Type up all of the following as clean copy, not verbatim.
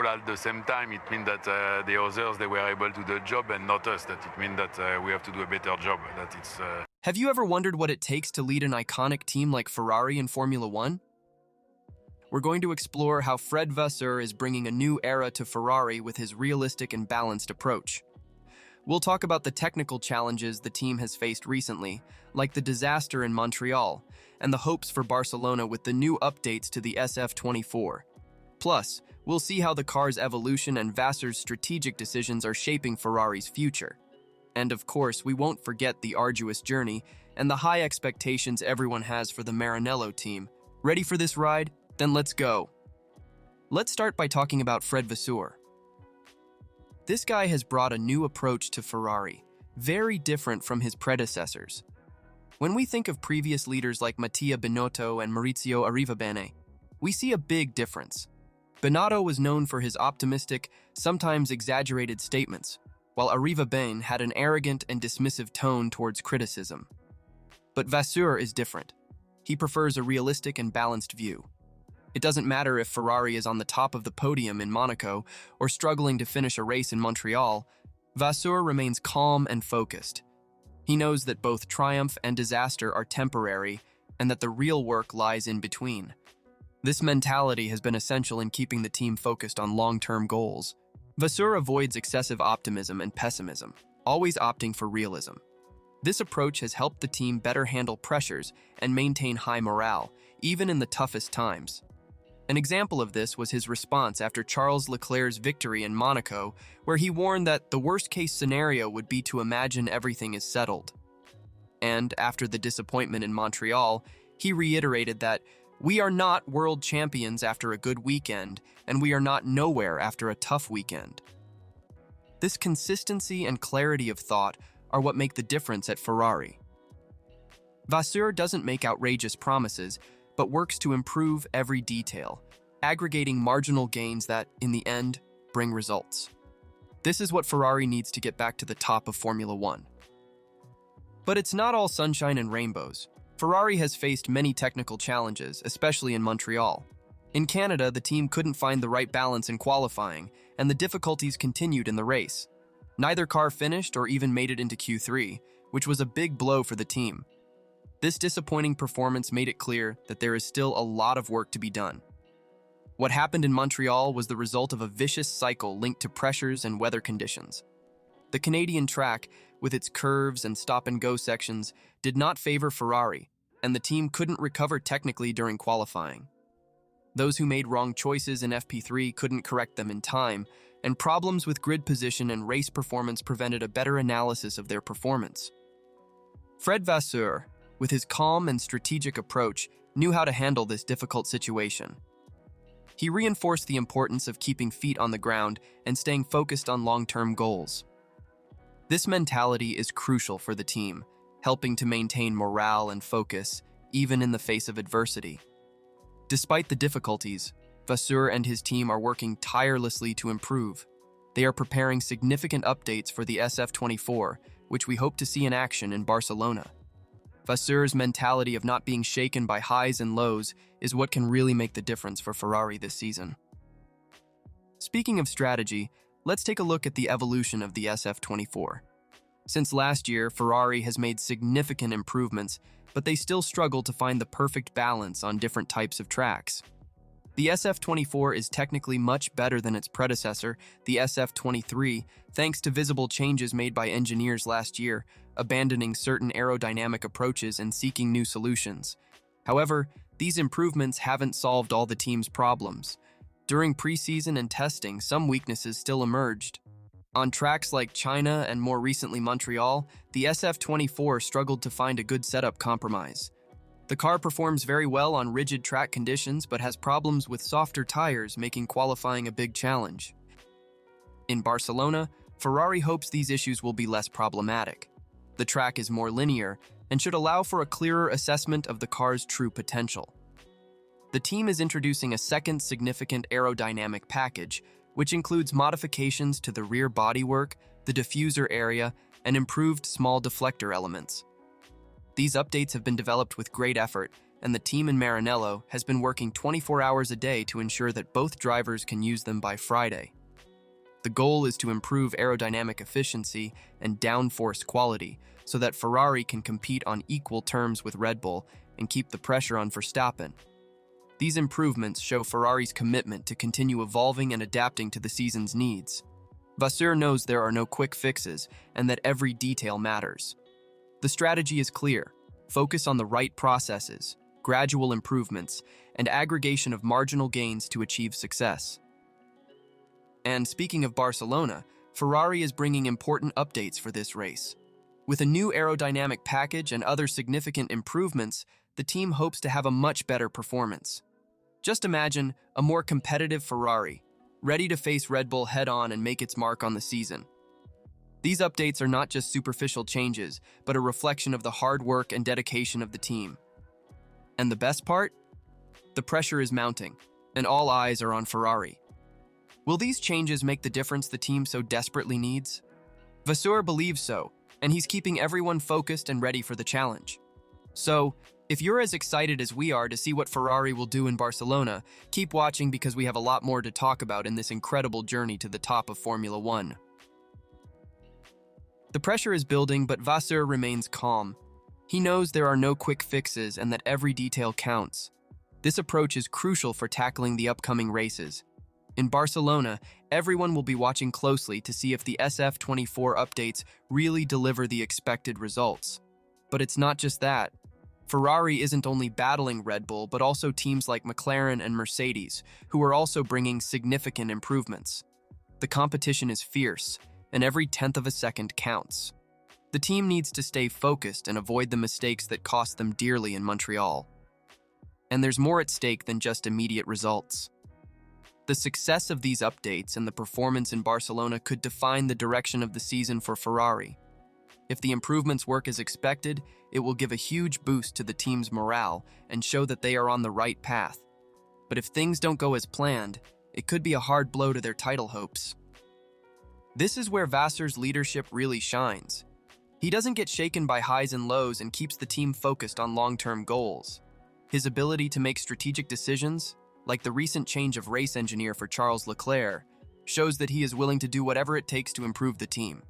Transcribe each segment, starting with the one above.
all at the same time, it means that the others, they were able to do the job and not us. That it means that we have to do a better job. That it's. Have you ever wondered what it takes to lead an iconic team like Ferrari in Formula One? We're going to explore how Fred Vasseur is bringing a new era to Ferrari with his realistic and balanced approach. We'll talk about the technical challenges the team has faced recently, like the disaster in Montreal, and the hopes for Barcelona with the new updates to the SF24. Plus, we'll see how the car's evolution and Vasseur's strategic decisions are shaping Ferrari's future. And of course, we won't forget the arduous journey and the high expectations everyone has for the Maranello team. Ready for this ride? Then let's go. Let's start by talking about Fred Vasseur. This guy has brought a new approach to Ferrari, very different from his predecessors. When we think of previous leaders like Mattia Binotto and Maurizio Arrivabene, we see a big difference. Binotto was known for his optimistic, sometimes exaggerated statements, while Arrivabene had an arrogant and dismissive tone towards criticism. But Vasseur is different. He prefers a realistic and balanced view. It doesn't matter if Ferrari is on the top of the podium in Monaco or struggling to finish a race in Montreal, Vasseur remains calm and focused. He knows that both triumph and disaster are temporary and that the real work lies in between. This mentality has been essential in keeping the team focused on long-term goals. Vasseur avoids excessive optimism and pessimism, always opting for realism. This approach has helped the team better handle pressures and maintain high morale, even in the toughest times. An example of this was his response after Charles Leclerc's victory in Monaco, where he warned that the worst-case scenario would be to imagine everything is settled. And after the disappointment in Montreal, he reiterated that we are not world champions after a good weekend, and we are not nowhere after a tough weekend. This consistency and clarity of thought are what make the difference at Ferrari. Vasseur doesn't make outrageous promises, but works to improve every detail, aggregating marginal gains that, in the end, bring results. This is what Ferrari needs to get back to the top of Formula One. But it's not all sunshine and rainbows. Ferrari has faced many technical challenges, especially in Montreal. In Canada, the team couldn't find the right balance in qualifying, and the difficulties continued in the race. Neither car finished or even made it into Q3, which was a big blow for the team. This disappointing performance made it clear that there is still a lot of work to be done. What happened in Montreal was the result of a vicious cycle linked to pressures and weather conditions. The Canadian track, with its curves and stop-and-go sections, did not favor Ferrari, and the team couldn't recover technically during qualifying. Those who made wrong choices in FP3 couldn't correct them in time, and problems with grid position and race performance prevented a better analysis of their performance. Fred Vasseur, with his calm and strategic approach, knew how to handle this difficult situation. He reinforced the importance of keeping feet on the ground and staying focused on long-term goals. This mentality is crucial for the team, helping to maintain morale and focus, even in the face of adversity. Despite the difficulties, Vasseur and his team are working tirelessly to improve. They are preparing significant updates for the SF24, which we hope to see in action in Barcelona. Vasseur's mentality of not being shaken by highs and lows is what can really make the difference for Ferrari this season. Speaking of strategy, let's take a look at the evolution of the SF24. Since last year, Ferrari has made significant improvements, but they still struggle to find the perfect balance on different types of tracks. The SF24 is technically much better than its predecessor, the SF23, thanks to visible changes made by engineers last year, abandoning certain aerodynamic approaches and seeking new solutions. However, these improvements haven't solved all the team's problems. During preseason and testing, some weaknesses still emerged. On tracks like China and more recently Montreal, the SF24 struggled to find a good setup compromise. The car performs very well on rigid track conditions but has problems with softer tires, making qualifying a big challenge. In Barcelona, Ferrari hopes these issues will be less problematic. The track is more linear and should allow for a clearer assessment of the car's true potential. The team is introducing a second significant aerodynamic package, which includes modifications to the rear bodywork, the diffuser area, and improved small deflector elements. These updates have been developed with great effort and the team in Maranello has been working 24 hours a day to ensure that both drivers can use them by Friday. The goal is to improve aerodynamic efficiency and downforce quality so that Ferrari can compete on equal terms with Red Bull and keep the pressure on Verstappen. These improvements show Ferrari's commitment to continue evolving and adapting to the season's needs. Vasseur knows there are no quick fixes and that every detail matters. The strategy is clear: focus on the right processes, gradual improvements, and aggregation of marginal gains to achieve success. And speaking of Barcelona, Ferrari is bringing important updates for this race. With a new aerodynamic package and other significant improvements, the team hopes to have a much better performance. Just imagine a more competitive Ferrari, ready to face Red Bull head-on and make its mark on the season. These updates are not just superficial changes, but a reflection of the hard work and dedication of the team. And the best part? The pressure is mounting, and all eyes are on Ferrari. Will these changes make the difference the team so desperately needs? Vasseur believes so, and he's keeping everyone focused and ready for the challenge. So, if you're as excited as we are to see what Ferrari will do in Barcelona, keep watching because we have a lot more to talk about in this incredible journey to the top of Formula One. The pressure is building, but Vasseur remains calm. He knows there are no quick fixes and that every detail counts. This approach is crucial for tackling the upcoming races. In Barcelona, everyone will be watching closely to see if the SF24 updates really deliver the expected results. But it's not just that. Ferrari isn't only battling Red Bull, but also teams like McLaren and Mercedes, who are also bringing significant improvements. The competition is fierce, and every tenth of a second counts. The team needs to stay focused and avoid the mistakes that cost them dearly in Montreal. And there's more at stake than just immediate results. The success of these updates and the performance in Barcelona could define the direction of the season for Ferrari. If the improvements work as expected, it will give a huge boost to the team's morale and show that they are on the right path. But if things don't go as planned, it could be a hard blow to their title hopes. This is where Vasseur's leadership really shines. He doesn't get shaken by highs and lows and keeps the team focused on long-term goals. His ability to make strategic decisions, like the recent change of race engineer for Charles Leclerc, shows that he is willing to do whatever it takes to improve the team.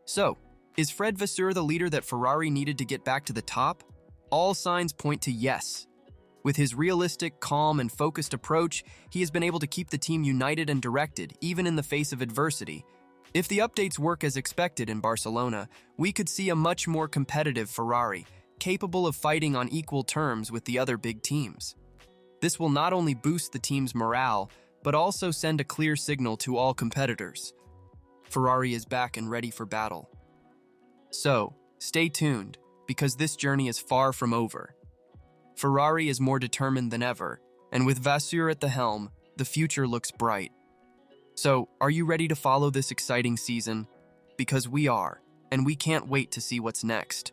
So, is Fred Vasseur the leader that Ferrari needed to get back to the top? All signs point to yes. With his realistic, calm, and focused approach, he has been able to keep the team united and directed, even in the face of adversity. If the updates work as expected in Barcelona, we could see a much more competitive Ferrari, capable of fighting on equal terms with the other big teams. This will not only boost the team's morale, but also send a clear signal to all competitors. Ferrari is back and ready for battle. So, stay tuned, because this journey is far from over. Ferrari is more determined than ever, and with Vasseur at the helm, the future looks bright. So, are you ready to follow this exciting season? Because we are, and we can't wait to see what's next.